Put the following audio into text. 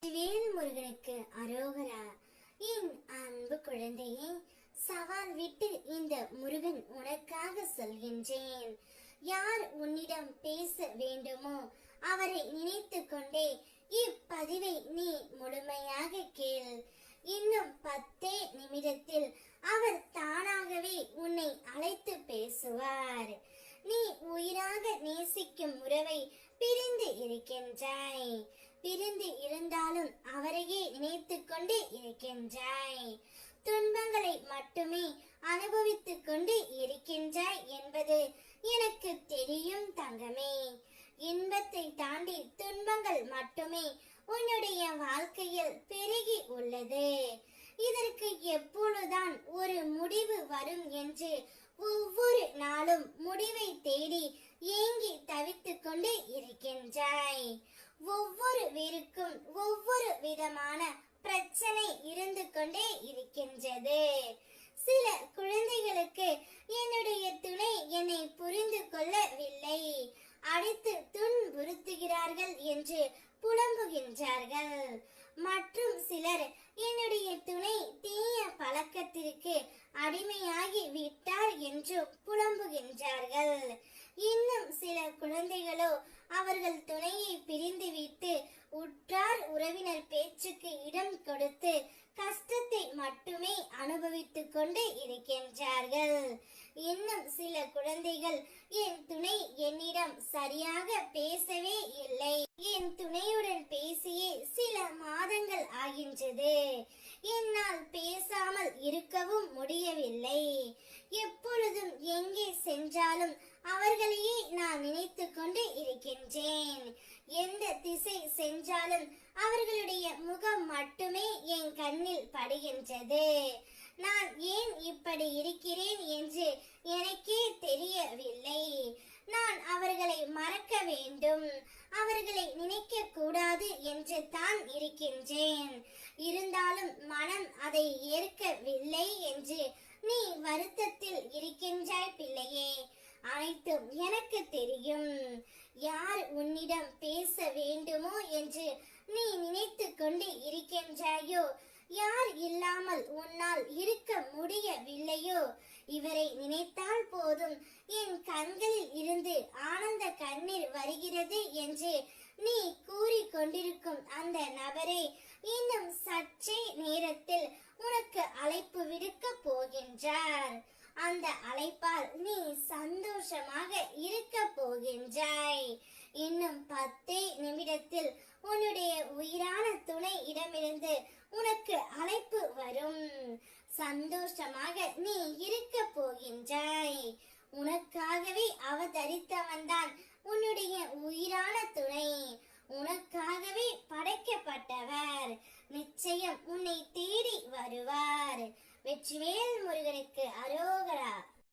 வேல் முருகனுக்கு அரோகரா. என் அன்பு குழந்தையே, சவால் விட்டு இந்த முருகன் உனக்காக சொல்கின்றேன். யார் உன்னிடம் பேச வேண்டுமோ அவரை நினைத்து கொண்டே இப்பதிவை நீ முழுமையாக கேள். இன்னும் 10 நிமிடத்தில் அவர் தானாகவே உன்னை அழைத்து பேசுவார். நீ உயிராக நேசிக்கும் உறவை பிரிந்து இருக்கின்றாய். பிரிந்து இருந்தாலும் அவரையே நினைத்து கொண்டு இருக்கின்றாய். துன்பங்களை மட்டுமே அனுபவித்துக் கொண்டு இருக்கின்றாய் என்பது எனக்கு தெரியும் தங்கமே. இன்பத்தை தாண்டி துன்பங்கள் மட்டுமே உன்னுடைய வாழ்க்கையில் பெருகி உள்ளது. இதற்கு எப்பொழுதுதான் ஒரு முடிவு வரும் என்று ஒவ்வொரு நாளும் முடிவை தேடி ஏங்கி தவித்துக் கொண்டு இருக்கின்றாய். ஒவ்வொரு வீருக்கும் ஒவ்வொரு விதமான பிரச்சனை இருந்து கொண்டே இருக்கின்றது. சில குழந்தைகளுக்கு என்னுடைய துணை என்னை புரிந்து கொள்ளவில்லை, அடித்து துன்புறுத்துகிறார்கள் என்று புலம்புகின்றார்கள். மற்றும் சிலர் என்னுடைய துணை தீய பழக்கத்திற்கு அடிமையாகி விட்டார் என்று புலம்புகின்றார்கள். இன்னும் சில குழந்தைகளோ அவர்கள் துணையை பிரிந்துவிட்டு உற்றார் உறவினர் பேச்சுக்கு இடம் கொடுத்து கஷ்டத்தை மட்டுமே அனுபவித்துக் கொண்டு இருக்கின்றார்கள். இன்னும் சில குழந்தைகள் என் துணை என்னிடம் சரியாக பேசவே இல்லை, என் துணையுடன் பேசியே சில மாதங்கள் ஆகின்றது, என்னால் பேசாமல் இருக்கவும் முடியவில்லை, எப்பொழுதும் எங்கே சென்றாலும் அவர்களையே நான் நினைத்து கொண்டு இருக்கின்றேன், எந்த திசை சென்றாலும் அவர்களுடைய முகம் மட்டுமே என் கண்ணில் படுகின்றது, நான் ஏன் இப்படி இருக்கிறேன் என்று எனக்கே தெரியவில்லை, நான் அவர்களை மறக்க வேண்டும், அவர்களை நினைக்க கூடாது என்று தான் இருக்கின்றேன், இருந்தாலும் மனம் அதை ஏற்கவில்லை என்று நீ வருத்தத்தில் இருக்கின்றாய் பிள்ளையே. அனைத்தும் எனக்கு தெரியும். யார் உன்னிடம் பேச வேண்டுமோ என்று நீ நினைத்து கொண்டு இருக்கின்றாயோ, யார் இல்லாமல் உன்னால் இருக்க முடியவில்லையோ, இவரை நினைத்தால் போதும் என் கண்களில் இருந்து ஆனந்த கண்ணீர் வருகிறது என்று நீ கூறிக்கொண்டிருக்கும் அந்த நபரை இன்னும் சற்றே நேரத்தில் உனக்கு அழைப்பு விடுக்க போகின்றார். அந்த அழைப்பால் நீ சந்தோஷமாக இருக்க போகின்றாய். இன்னும் 10 நிமிடத்தில் உன்னுடைய உயிரான துணை இடமிருந்து உனக்கு அழைப்பு வரும். சந்தோஷமாக நீ இருக்க போகின்றாய். உனக்காகவே அவதரித்தவன்தான் உன்னுடைய உயிரான துணை, உனக்காகவே படைக்கப்பட்டவர். நிச்சயம் உன்னை தேடி வருவார். வெற்றிவேல் முருகனுக்கு அரோகரா.